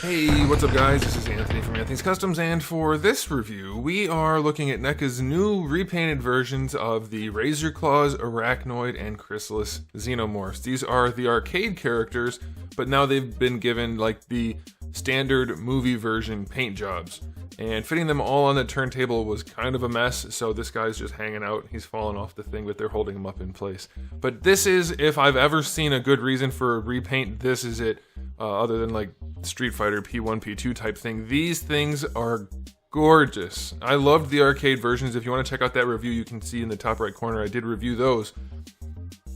Hey, what's up guys? This is Anthony from Anthony's Customs, and for this review, we are looking at NECA's new repainted versions of the Razor Claws, Arachnoid, and Chrysalis Xenomorphs. These are the arcade characters, but now they've been given like the standard movie version paint jobs. And fitting them all on the turntable was kind of a mess, so this guy's just hanging out. He's fallen off the thing, but they're holding him up in place. But this is, if I've ever seen a good reason for a repaint, this is it. Other than like Street Fighter P1, P2 type thing. These things are gorgeous. I loved the arcade versions. If you want to check out that review, you can see in the top right corner, I did review those.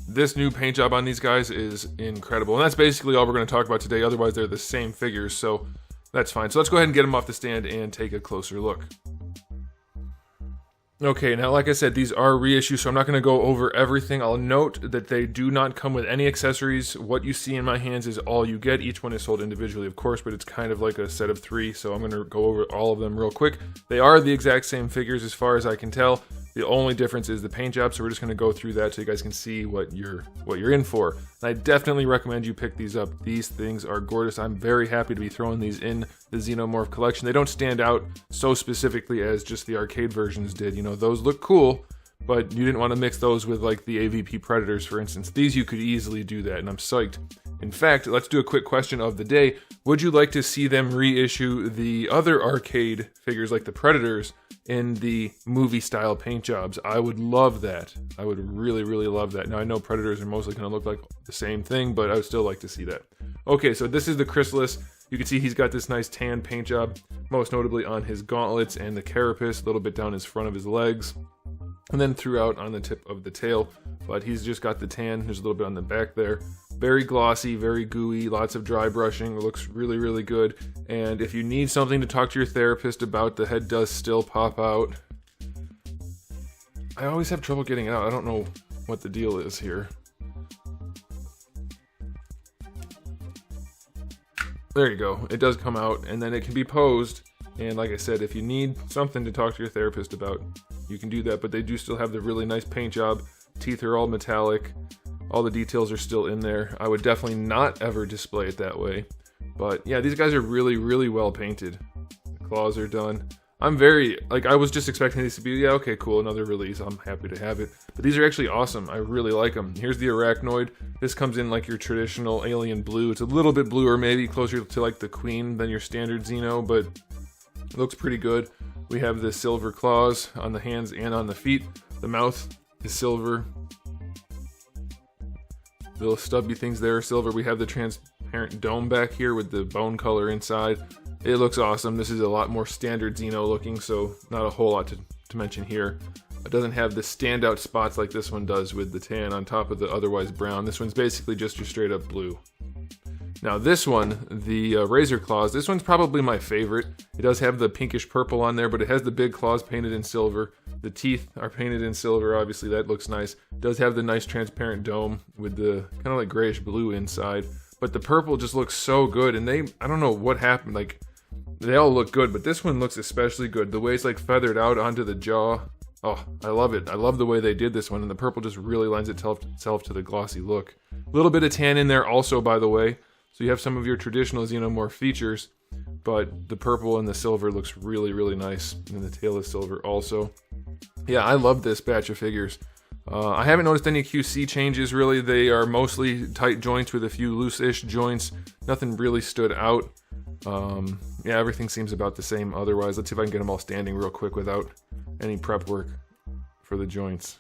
This new paint job on these guys is incredible. And that's basically all we're going to talk about today. Otherwise, they're the same figures, so that's fine. So let's go ahead and get them off the stand and take a closer look. Okay, now like I said, these are reissues, so I'm not going to go over everything. I'll note that they do not come with any accessories. What you see in my hands is all you get. Each one is sold individually, of course, but it's kind of like a set of 3, so I'm going to go over all of them real quick. They are the exact same figures as far as I can tell. The only difference is the paint job, so we're just going to go through that so you guys can see what you're in for. And I definitely recommend you pick these up. These things are gorgeous. I'm very happy to be throwing these in the Xenomorph collection. They don't stand out so specifically as just the arcade versions did. You know, those look cool, but you didn't want to mix those with like the AVP Predators, for instance. These you could easily do that, and I'm psyched. In fact, let's do a quick question of the day. Would you like to see them reissue the other arcade figures like the Predators in the movie style paint jobs? I would love that. I would really, really love that. Now I know Predators are mostly going to look like the same thing, but I would still like to see that. Okay, so this is the Chrysalis. You can see he's got this nice tan paint job, most notably on his gauntlets and the carapace, a little bit down his front of his legs, and then throughout on the tip of the tail. But he's just got the tan. There's a little bit on the back there. Very glossy, very gooey, lots of dry brushing. It looks really, really good. And if you need something to talk to your therapist about, the head does still pop out. I always have trouble getting it out. I don't know what the deal is here. There you go. It does come out, and then it can be posed. And like I said, if you need something to talk to your therapist about, you can do that. But they do still have the really nice paint job. Teeth are all metallic. All the details are still in there. I would definitely not ever display it that way. But yeah, these guys are really, really well painted. The claws are done. I'm very, I was just expecting these to be, yeah, okay, cool, another release. I'm happy to have it. But these are actually awesome. I really like them. Here's the Arachnoid. This comes in like your traditional alien blue. It's a little bit bluer, maybe closer to like the Queen than your standard Xeno, but it looks pretty good. We have the silver claws on the hands and on the feet. The mouth is silver. Little stubby things there are silver. We have the transparent dome back here with the bone color inside. It looks awesome. This is a lot more standard Xeno looking, so not a whole lot to mention here. It doesn't have the standout spots like this one does with the tan on top of the otherwise brown. This one's basically just your straight up blue. Now this one, the Razor Claws, this one's probably my favorite. It does have the pinkish purple on there, but it has the big claws painted in silver. The teeth are painted in silver, obviously that looks nice. It does have the nice transparent dome with the kind of like grayish blue inside. But the purple just looks so good, and I don't know what happened, like, they all look good, but this one looks especially good. The way it's like feathered out onto the jaw. Oh, I love it. I love the way they did this one, and the purple just really lends itself to the glossy look. A little bit of tan in there also, by the way. So you have some of your traditional Xenomorph features, but the purple and the silver looks really, really nice. And the tail is silver also. Yeah, I love this batch of figures. I haven't noticed any QC changes, really. They are mostly tight joints with a few loose-ish joints. Nothing really stood out. Yeah, everything seems about the same otherwise. Let's see if I can get them all standing real quick without any prep work for the joints.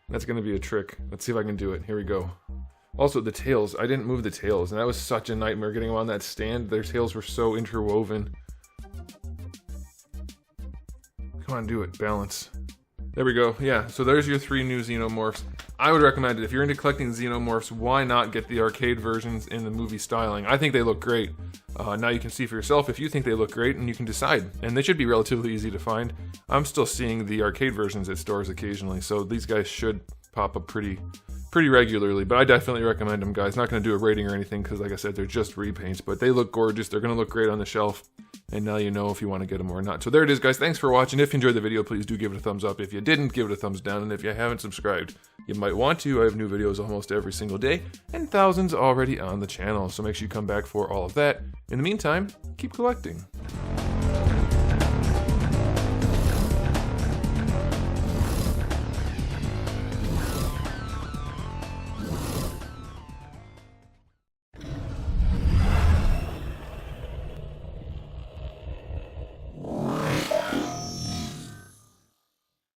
That's going to be a trick. Let's see if I can do it. Here we go. Also, the tails. I didn't move the tails, and that was such a nightmare getting them on that stand. Their tails were so interwoven. Come on, do it. Balance. There we go. Yeah, so there's your 3 new Xenomorphs. I would recommend it. If you're into collecting Xenomorphs, why not get the arcade versions in the movie styling? I think they look great. Now you can see for yourself if you think they look great, and you can decide. And they should be relatively easy to find. I'm still seeing the arcade versions at stores occasionally, so these guys should pop up pretty pretty regularly, but I definitely recommend them, guys. Not going to do a rating or anything because, like I said, they're just repaints, but they look gorgeous. They're going to look great on the shelf, and now you know if you want to get them or not. So there it is, guys. Thanks for watching. If you enjoyed the video, please do give it a thumbs up. If you didn't, give it a thumbs down, and if you haven't subscribed, you might want to. I have new videos almost every single day, and thousands already on the channel, so make sure you come back for all of that. In the meantime, keep collecting.